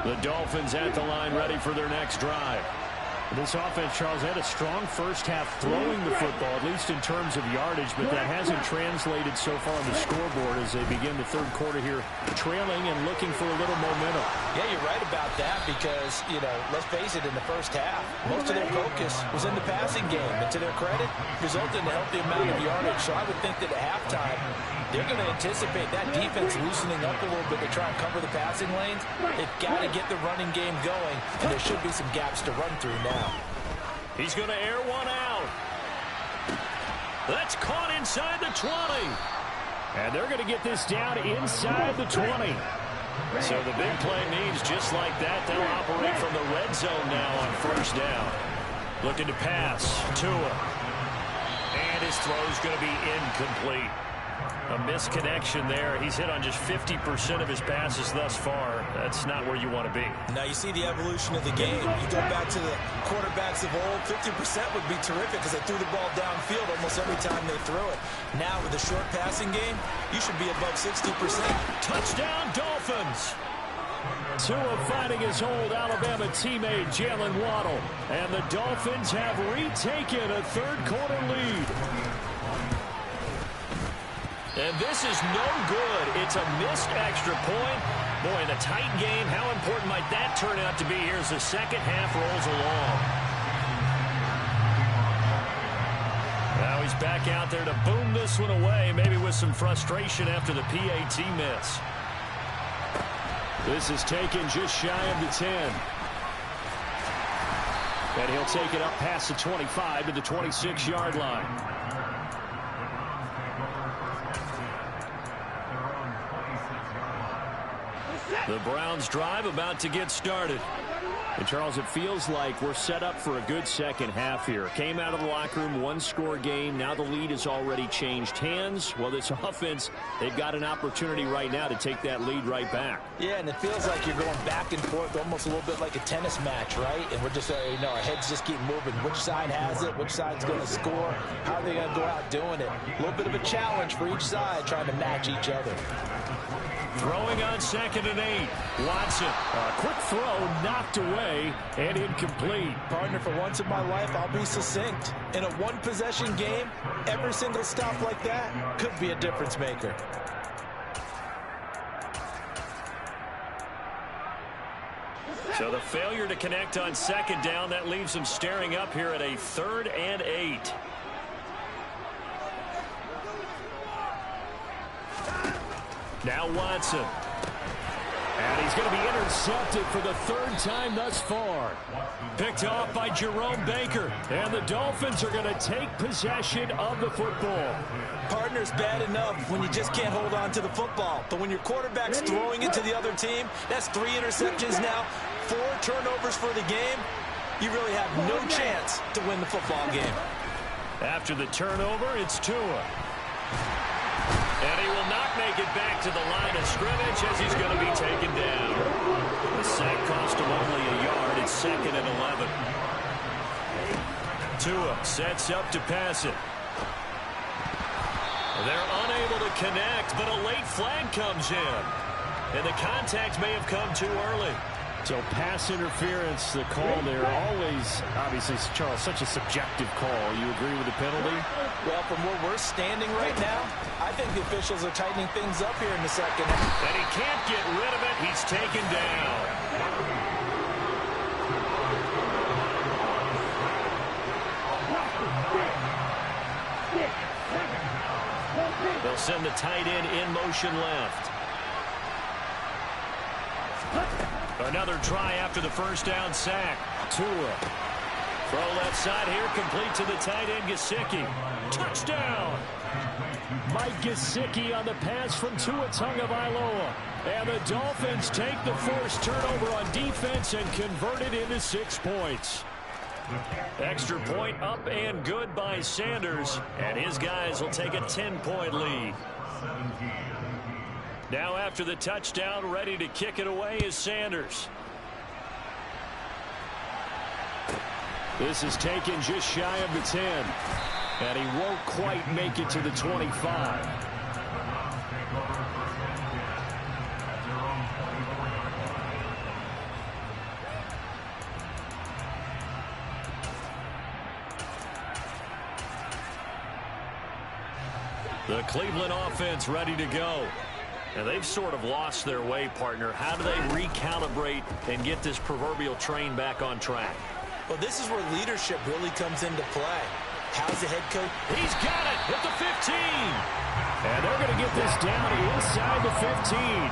The Dolphins at the line ready for their next drive. This offense, Charles, had a strong first half throwing the football, at least in terms of yardage, but that hasn't translated so far on the scoreboard as they begin the third quarter here, trailing and looking for a little momentum. Yeah, you're right about that because, let's face it, in the first half, most of their focus was in the passing game. And to their credit, resulted in a healthy amount of yardage. So I would think that at halftime, they're going to anticipate that defense loosening up a little bit to try and cover the passing lanes. They've got to get the running game going, and there should be some gaps to run through now. He's going to air one out. That's caught inside the 20. And they're going to get this down inside the 20. So the big play means just like that, they'll operate from the red zone now on first down. Looking to pass. Tua. And his throw's going to be incomplete. A misconnection there. He's hit on just 50% of his passes thus far. That's not where you want to be. Now you see the evolution of the game. You go back to the quarterbacks of old, 50% would be terrific because they threw the ball downfield almost every time they threw it. Now with the short passing game, you should be above 60%. Touchdown Dolphins! Tua finding his old Alabama teammate Jalen Waddle. And the Dolphins have retaken a third quarter lead. And this is no good. It's a missed extra point. Boy, in a tight game, how important might that turn out to be here as the second half rolls along? Now he's back out there to boom this one away, maybe with some frustration after the PAT miss. This is taken just shy of the 10. And he'll take it up past the 25 to the 26-yard line. The Browns drive about to get started. And Charles, it feels like we're set up for a good second half here. Came out of the locker room, one-score game. Now the lead has already changed hands. Well, this offense, they've got an opportunity right now to take that lead right back. Yeah, and it feels like you're going back and forth, almost a little bit like a tennis match, right? And we're just, our heads just keep moving. Which side has it? Which side's going to score? How are they going to go out doing it? A little bit of a challenge for each side, trying to match each other. Throwing on 2nd and 8. Watson. A quick throw knocked away and incomplete. Partner, for once in my life, I'll be succinct. In a one-possession game, every single stop like that could be a difference maker. So the failure to connect on 2nd down, that leaves them staring up here at a 3rd and 8. Now Watson. And he's going to be intercepted for the 3rd time thus far. Picked off by Jerome Baker. And the Dolphins are going to take possession of the football. Partner's bad enough when you just can't hold on to the football. But when your quarterback's throwing it to the other team, that's 3 interceptions now, 4 turnovers for the game. You really have no chance to win the football game. After the turnover, it's Tua. And he will not make it back to the line of scrimmage as he's going to be taken down. The sack cost him only a yard. It's 2nd and 11. Tua sets up to pass it. They're unable to connect, but a late flag comes in. And the contact may have come too early. So pass interference, the call there, always, obviously, Charles, such a subjective call. You agree with the penalty? Well, from where we're standing right now, I think the officials are tightening things up here in the second half. And he can't get rid of it. He's taken down. They'll send the tight end in motion left. Another try after the first down sack. Tua. Throw left side here, complete to the tight end, Gesicki. Touchdown! Mike Gesicki on the pass from Tua Tagovailoa. And the Dolphins take the forced turnover on defense and convert it into 6 points. Extra point up and good by Sanders. And his guys will take a 10-point lead. Now after the touchdown, ready to kick it away is Sanders. This is taken just shy of the 10. And he won't quite make it to the 25. The Cleveland offense ready to go. And they've sort of lost their way, partner. How do they recalibrate and get this proverbial train back on track? Well, this is where leadership really comes into play. How's the head coach? He's got it at the 15. And they're going to get this down inside the 15.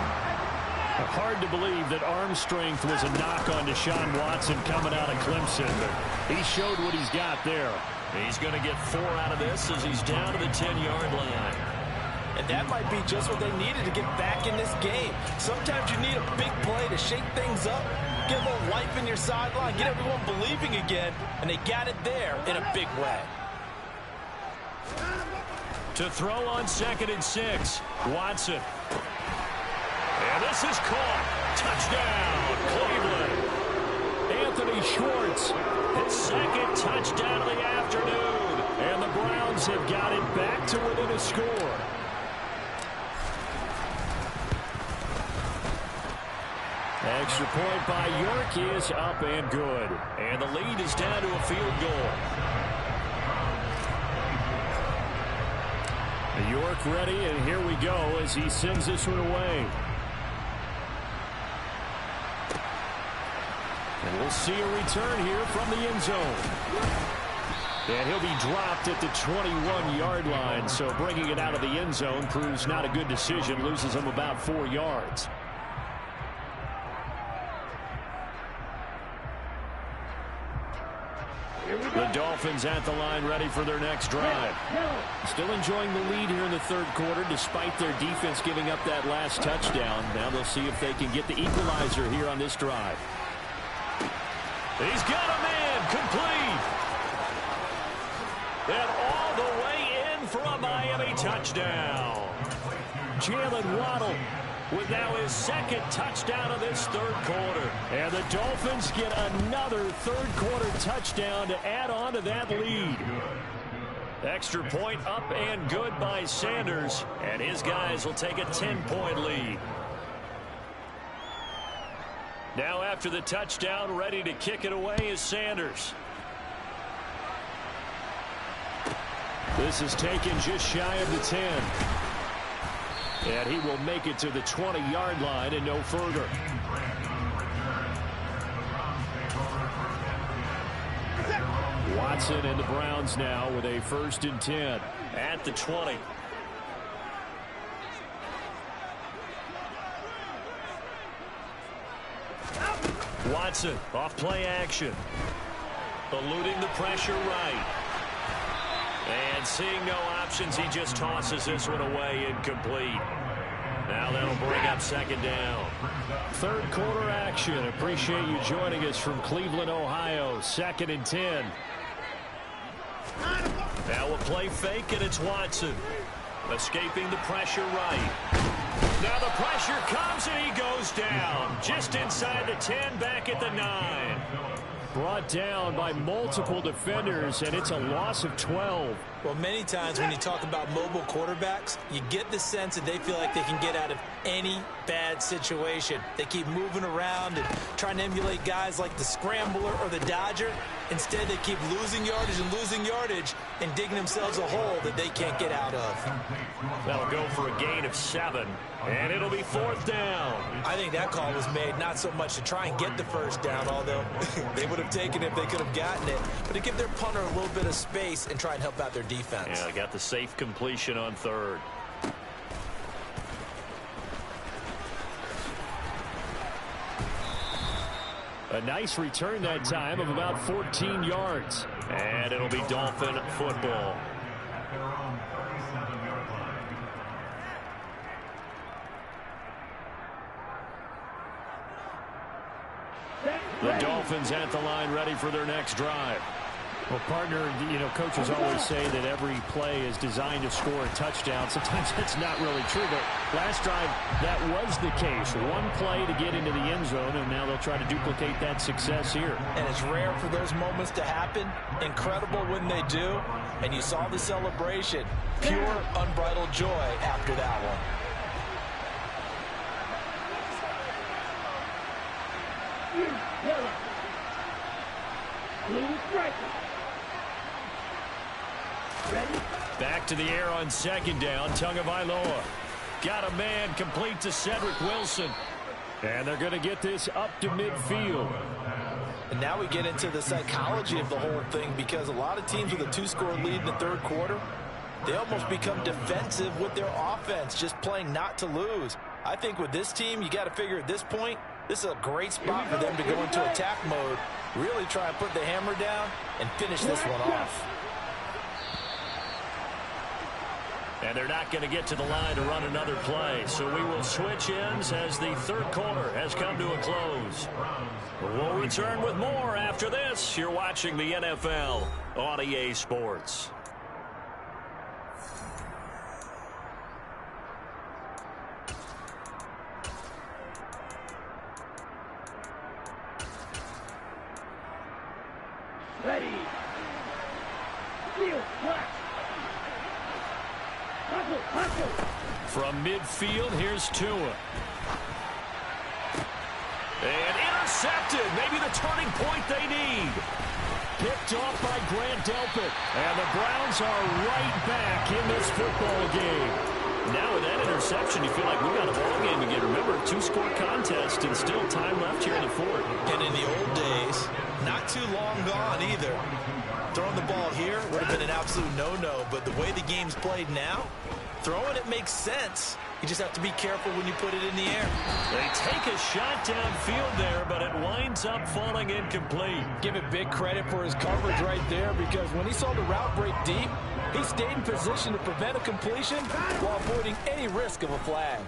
Hard to believe that arm strength was a knock on Deshaun Watson coming out of Clemson, but he showed what he's got there. He's going to get 4 out of this as he's down to the 10-yard line. And that might be just what they needed to get back in this game. Sometimes you need a big play to shake things up, get a little life in your sideline, get everyone believing again, and they got it there in a big way. To throw on 2nd and 6, Watson. And this is caught. Touchdown, Cleveland. Anthony Schwartz. His 2nd touchdown of the afternoon. And the Browns have got it back to within a score. Extra point by York is up and good. And the lead is down to a field goal. York ready, and here we go as he sends this one away. And we'll see a return here from the end zone. And he'll be dropped at the 21-yard line, so bringing it out of the end zone proves not a good decision, loses him about 4 yards. The Dolphins at the line ready for their next drive. Still enjoying the lead here in the third quarter despite their defense giving up that last touchdown. Now they'll see if they can get the equalizer here on this drive. He's got a man complete. And all the way in for a Miami touchdown. Jalen Waddle with now his 2nd touchdown of this third quarter. And the Dolphins get another third-quarter touchdown to add on to that lead. Extra point up and good by Sanders. And his guys will take a 10-point lead. Now after the touchdown, ready to kick it away is Sanders. This is taken just shy of the 10. And he will make it to the 20-yard line and no further. Watson and the Browns now with a 1st and 10. At the 20. Watson off play action. Eluding the pressure right. And seeing no options, he just tosses this one away, incomplete. Now that'll bring up 2nd down. Third quarter action. Appreciate you joining us from Cleveland, Ohio. 2nd and 10. Now a play fake, and it's Watson. Escaping the pressure right. Now the pressure comes, and he goes down. Just inside the 10, back at the 9. Brought down by multiple defenders, and it's a loss of 12. Well, many times when you talk about mobile quarterbacks, you get the sense that they feel like they can get out of any bad situation. They keep moving around and trying to emulate guys like the Scrambler or the Dodger. Instead, they keep losing yardage and digging themselves a hole that they can't get out of. That'll go for a gain of 7, and it'll be 4th down. I think that call was made not so much to try and get the 1st down, although they would have taken it if they could have gotten it, but to give their punter a little bit of space and try and help out their defense. Yeah, they got the safe completion on 3rd. A nice return that time of about 14 yards. And it'll be Dolphin football. The Dolphins at the line ready for their next drive. Well, partner, coaches always say that every play is designed to score a touchdown. Sometimes that's not really true, but last drive, that was the case. One play to get into the end zone, and now they'll try to duplicate that success here. And it's rare for those moments to happen. Incredible when they do. And you saw the celebration. Pure, unbridled joy after that one. Ready? Back to the air on second down. Tagovailoa got a man complete to Cedric Wilson. And they're going to get this up to midfield. And now we get into the psychology of the whole thing, because a lot of teams with a 2-score lead in the third quarter, they almost become defensive with their offense, just playing not to lose. I think with this team, you got to figure at this point, this is a great spot for them to go into attack mode, really try and put the hammer down and finish this one off. And they're not going to get to the line to run another play. So we will switch ends as the third quarter has come to a close. We'll return with more after this. You're watching the NFL on EA Sports. Ready. Field, black. From midfield, here's Tua. And intercepted. Maybe the turning point they need. Picked off by Grant Delpit. And the Browns are right back in this football game. Now with that interception, you feel like we got a ball game again. Remember, 2-score contest and still time left here in the fourth. And in the old days, not too long gone either. Throwing the ball here would have been an absolute no-no, but the way the game's played now, throwing it makes sense. You just have to be careful when you put it in the air. They take a shot downfield there, but it winds up falling incomplete. Give it big credit for his coverage right there, because when he saw the route break deep, he stayed in position to prevent a completion while avoiding any risk of a flag.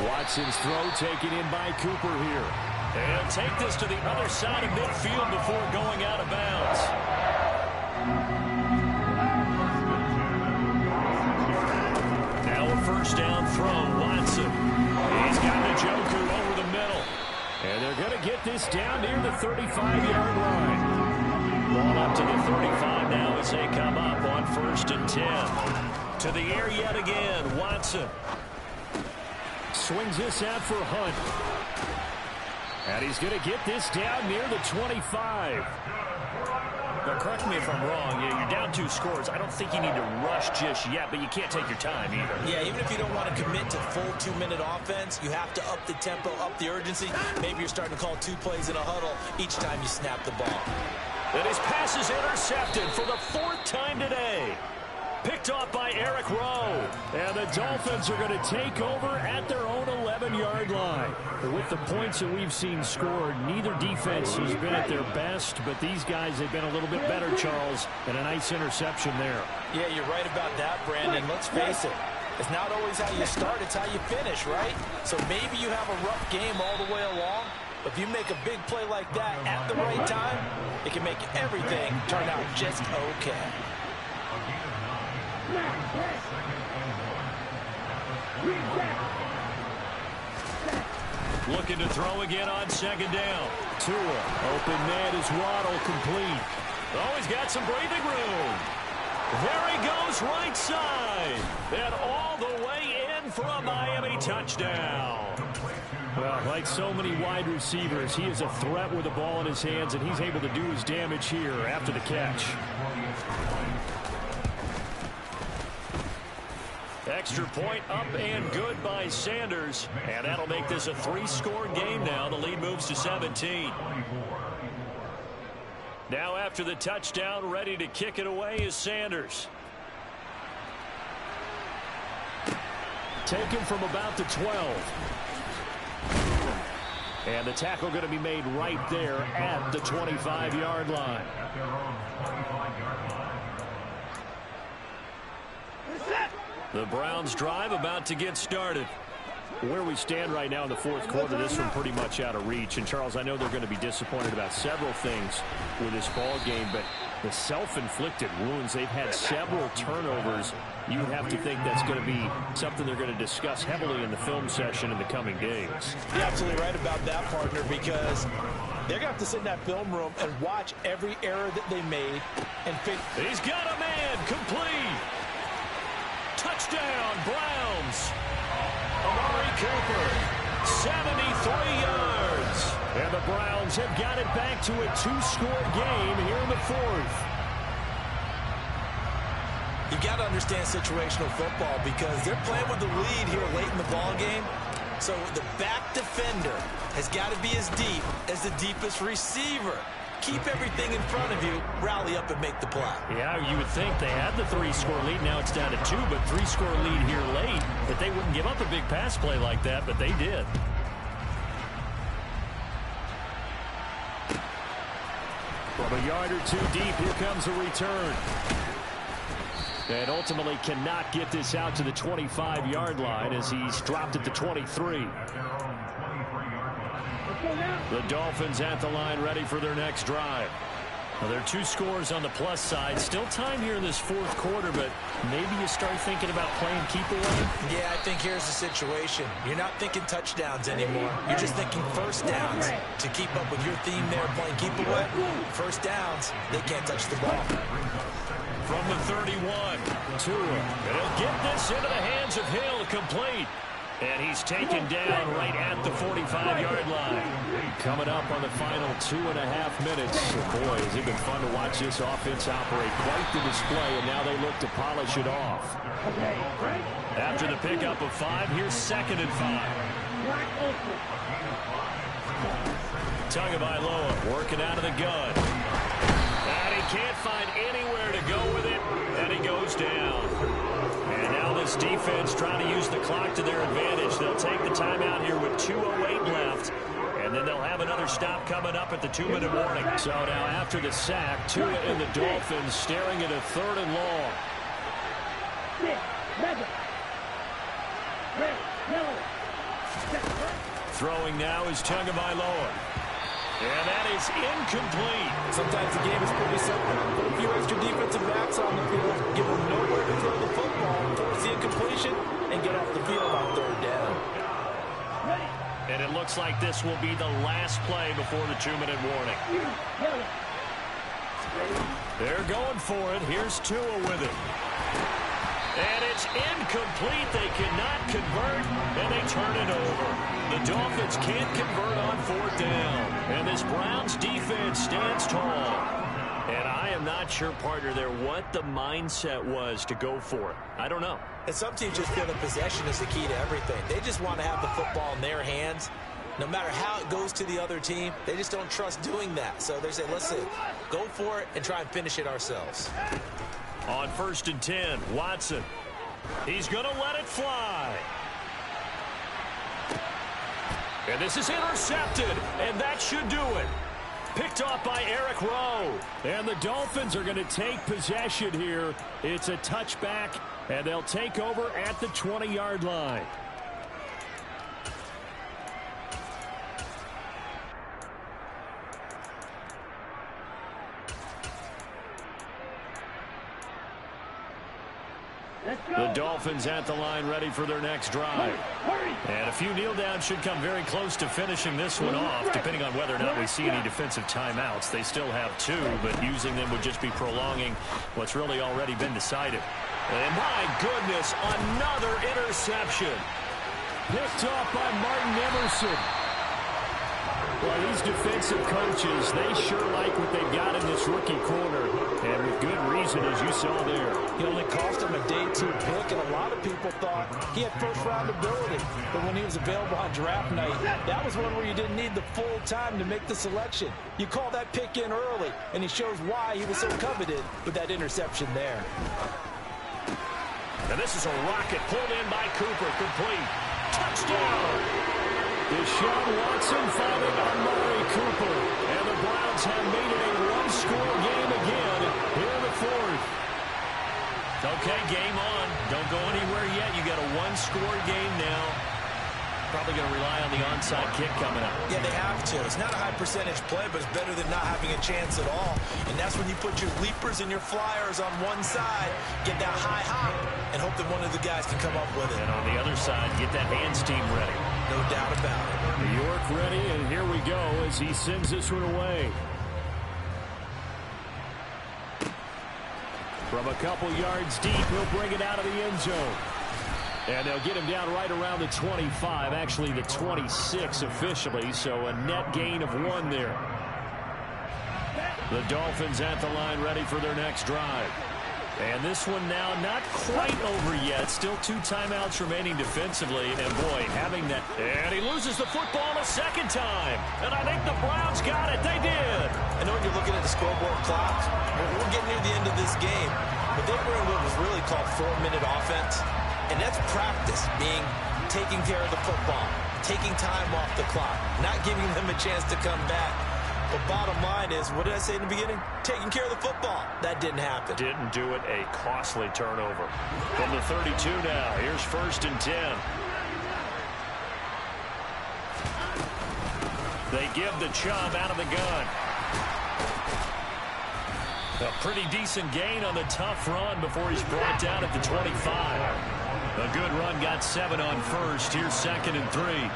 Watson's throw taken in by Cooper here. And he'll take this to the other side of midfield before going out of bounds. Now a first down throw, Watson. He's got the Joker over the middle. And they're going to get this down near the 35-yard line. Ball up to the 35 now as they come up on 1st and 10. To the air yet again, Watson. Swings this out for Hunt. And he's going to get this down near the 25. Now, correct me if I'm wrong. You're down 2 scores. I don't think you need to rush just yet, but you can't take your time either. Yeah, even if you don't want to commit to full 2-minute offense, you have to up the tempo, up the urgency. Maybe you're starting to call 2 plays in a huddle each time you snap the ball. And his pass is intercepted for the 4th time today. Picked off by Eric Rowe. And the Dolphins are going to take over at their own 11-yard line. With the points that we've seen scored, neither defense has been at their best, but these guys have been a little bit better, Charles, and a nice interception there. Yeah, you're right about that, Brandon. Let's face it. It's not always how you start, it's how you finish, right? So maybe you have a rough game all the way along, but if you make a big play like that at the right time, it can make everything turn out just okay. Looking to throw again on 2nd down. Tua, open man is Waddle, complete. Oh, he's got some breathing room. There he goes, right side. And all the way in for a Miami touchdown. Well, like so many wide receivers, he is a threat with the ball in his hands, and he's able to do his damage here after the catch. Extra point up and good by Sanders. And that'll make this a 3-score game now. The lead moves to 17. Now after the touchdown, ready to kick it away is Sanders. Taken from about the 12. And the tackle going to be made right there at the 25-yard line. The Browns drive about to get started. Where we stand right now in the fourth quarter, this one pretty much out of reach. And, Charles, I know they're going to be disappointed about several things with this ball game, but the self-inflicted wounds, they've had several turnovers. You would have to think that's going to be something they're going to discuss heavily in the film session in the coming days. You're absolutely right about that, partner, because they're going to have to sit in that film room and watch every error that they made and figure. He's got a man complete. Touchdown, Browns. Amari Cooper, 73 yards. And the Browns have got it back to a 2-score game here in the fourth. You've got to understand situational football because they're playing with the lead here late in the ball game. So the back defender has got to be as deep as the deepest receiver. Keep everything in front of you, rally up and make the play. Yeah, you would think they had the 3-score lead. Now it's down to 2, but 3-score lead here late. That they wouldn't give up a big pass play like that, but they did. From a yard or 2 deep, here comes a return. And ultimately cannot get this out to the 25-yard line as he's dropped at the 23. The Dolphins at the line ready for their next drive. Well, there are 2 scores on the plus side. Still time here in this 4th quarter, but maybe you start thinking about playing keep away. Yeah, I think here's the situation. You're not thinking touchdowns anymore. You're just thinking first downs. To keep up with your theme there, playing keep away, first downs, they can't touch the ball. From the 31, Tua. And he'll get this into the hands of Hill, complete. And he's taken down right at the 45-yard line. Coming up on the final 2.5 minutes. Boy, has it been fun to watch this offense operate. Quite the display, and now they look to polish it off. After the pickup of 5, here's 2nd and 5. Tagovailoa working out of the gun. And he can't find anywhere to go with it, and he goes down. And now this defense trying to use the clock to their advantage. They'll take the timeout here with 2:08 left. And then they'll have another stop coming up at the 2-minute warning. So now after the sack, Tua and the Dolphins staring at a 3rd and long. Throwing now is Tagovailoa. And that is incomplete. Sometimes the game is pretty simple. Put a few extra defensive backs on the field, give them nowhere to throw the football, force the incompletion, and get off the field on 3rd down. And it looks like this will be the last play before the 2-minute warning. They're going for it. Here's Tua with it. And it's incomplete. They cannot convert, and they turn it over. The Dolphins can't convert on 4th down. And this Browns defense stands tall. And I am not sure, partner, there what the mindset was to go for it. I don't know. And some teams just feel that possession is the key to everything. They just want to have the football in their hands. No matter how it goes to the other team, they just don't trust doing that. So they say, listen, go for it and try and finish it ourselves. On 1st and 10, Watson. He's going to let it fly. And this is intercepted, and that should do it. Picked off by Eric Rowe. And the Dolphins are going to take possession here. It's a touchback, and they'll take over at the 20-yard line. The Dolphins at the line ready for their next drive. And a few kneel downs should come very close to finishing this one off, depending on whether or not we see any defensive timeouts. They still have 2, but using them would just be prolonging what's really already been decided. And my goodness, another interception. Picked off by Martin Emerson. Well, these defensive coaches, they sure like what they've got in this rookie corner. And with good reason, as you saw there. He only cost him a day 2 pick, and a lot of people thought he had first-round ability. But when he was available on draft night, that was one where you didn't need the full time to make the selection. You call that pick in early, and he shows why he was so coveted with that interception there. And this is a rocket pulled in by Cooper, complete. Touchdown! Deshaun Watson finding Amari Cooper. And the Browns have made it a 1-score game again here in the 4th. Okay, game on. Don't go anywhere yet. You got a 1-score game now. Probably going to rely on the onside kick coming up. Yeah, they have to. It's not a high-percentage play, but it's better than not having a chance at all. And that's when you put your leapers and your flyers on one side, get that high hop, and hope that one of the guys can come up with it. And on the other side, get that hands team ready. No doubt about it. New York ready, and here we go as he sends this one away. From a couple yards deep, he'll bring it out of the end zone. And they'll get him down right around the 25, actually the 26 officially, so a net gain of 1 there. The Dolphins at the line ready for their next drive. And this one now not quite over yet. Still 2 timeouts remaining defensively. And, boy, having that. And he loses the football a second time. And I think the Browns got it. They did. I know when you're looking at the scoreboard clock, we're getting near the end of this game. But they were in what was really called 4-minute offense. And that's practice, being taking care of the football, taking time off the clock, not giving them a chance to come back. But bottom line is, what did I say in the beginning? Taking care of the football. That didn't happen. Didn't do it. A costly turnover. From the 32 now. Here's 1st and 10. They give the Chubb out of the gun. A pretty decent gain on the tough run before he's brought down at the 25. A good run, got 7 on 1st. Here's 2nd and 3.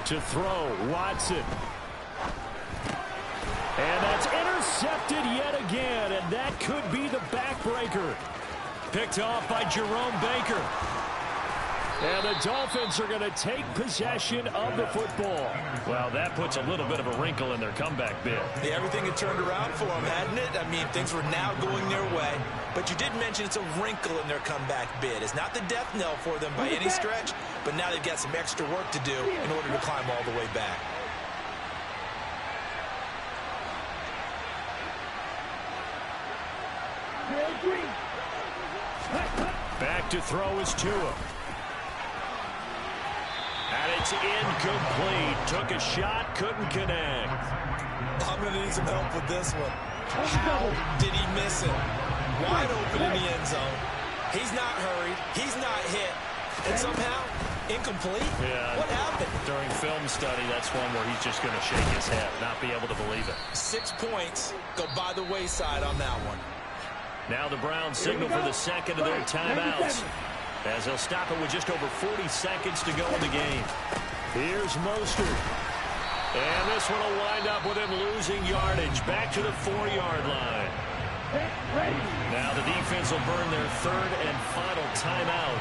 To throw, Watson. And that's intercepted yet again, and that could be the backbreaker. Picked off by Jerome Baker. And the Dolphins are going to take possession of the football. Well, that puts a little bit of a wrinkle in their comeback bid. Yeah, everything had turned around for them, hadn't it? I mean, things were now going their way. But you did mention it's a wrinkle in their comeback bid. It's not the death knell for them by any stretch, but now they've got some extra work to do in order to climb all the way back. Back to throw is Tua. And it's incomplete. Took a shot, couldn't connect. I'm going to need some help with this one. How did he miss it? Wide open in the end zone. He's not hurried. He's not hit. And somehow, incomplete? Yeah. What happened? During film study, that's one where he's just going to shake his head, not be able to believe it. 6 points go by the wayside on that one. Now the Browns signal for the second of their timeouts, as they'll stop it with just over 40 seconds to go in the game. Here's Mostert. And this one will wind up with him losing yardage back to the 4-yard line. Now the defense will burn their 3rd and final timeout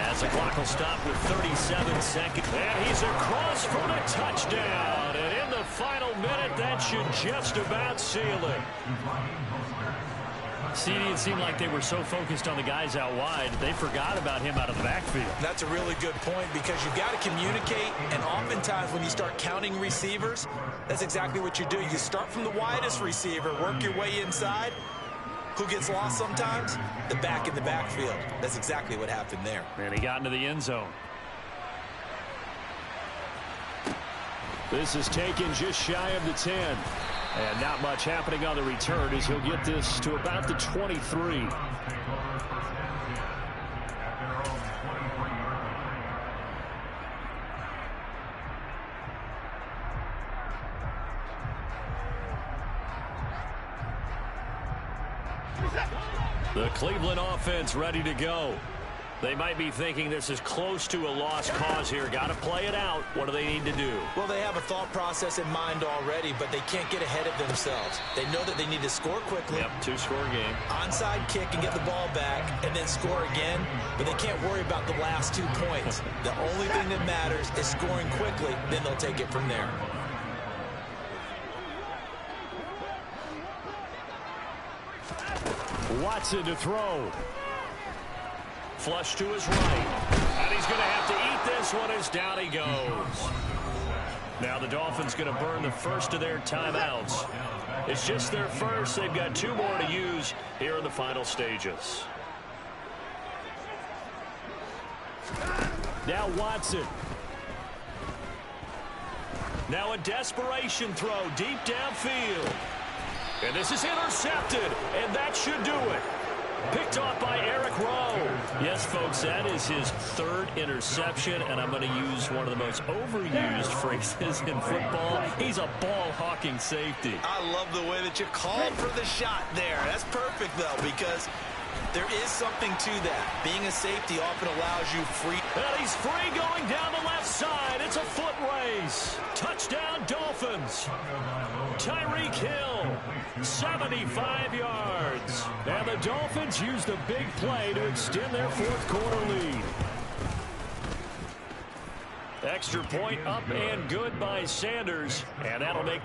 as the clock will stop with 37 seconds. And he's across for the touchdown. And in the final minute, that should just about seal it. CD, it seemed like they were so focused on the guys out wide, they forgot about him out of the backfield. That's a really good point because you've got to communicate, and oftentimes when you start counting receivers, that's exactly what you do. You start from the widest receiver, work your way inside. Who gets lost sometimes? The back in the backfield. That's exactly what happened there. And he got into the end zone. This is taken just shy of the 10. And not much happening on the return as he'll get this to about the 23. The Cleveland offense ready to go. They might be thinking this is close to a lost cause here. Got to play it out. What do they need to do? Well, they have a thought process in mind already, but they can't get ahead of themselves. They know that they need to score quickly. Yep, 2-score game. Onside kick and get the ball back and then score again, but they can't worry about the last 2 points. The only thing that matters is scoring quickly, then they'll take it from there. Watson to throw. Flush to his right. And he's going to have to eat this one as down he goes. Now the Dolphins going to burn the first of their timeouts. It's just their first. They've got 2 more to use here in the final stages. Now Watson. Now a desperation throw deep downfield. And this is intercepted, and that should do it. Picked off by Eric Rowe. Yes, folks, that is his 3rd interception, and I'm going to use one of the most overused phrases in football. He's a ball-hawking safety. I love the way that you called for the shot there. That's perfect, though, because there is something to that. Being a safety often allows you free. And he's free going down the left side. It's a foot race. Touchdown, Dolphins. Tyreek Hill, 75 yards. And the Dolphins use the big play to extend their 4th quarter lead. Extra point up and good by Sanders. And that'll make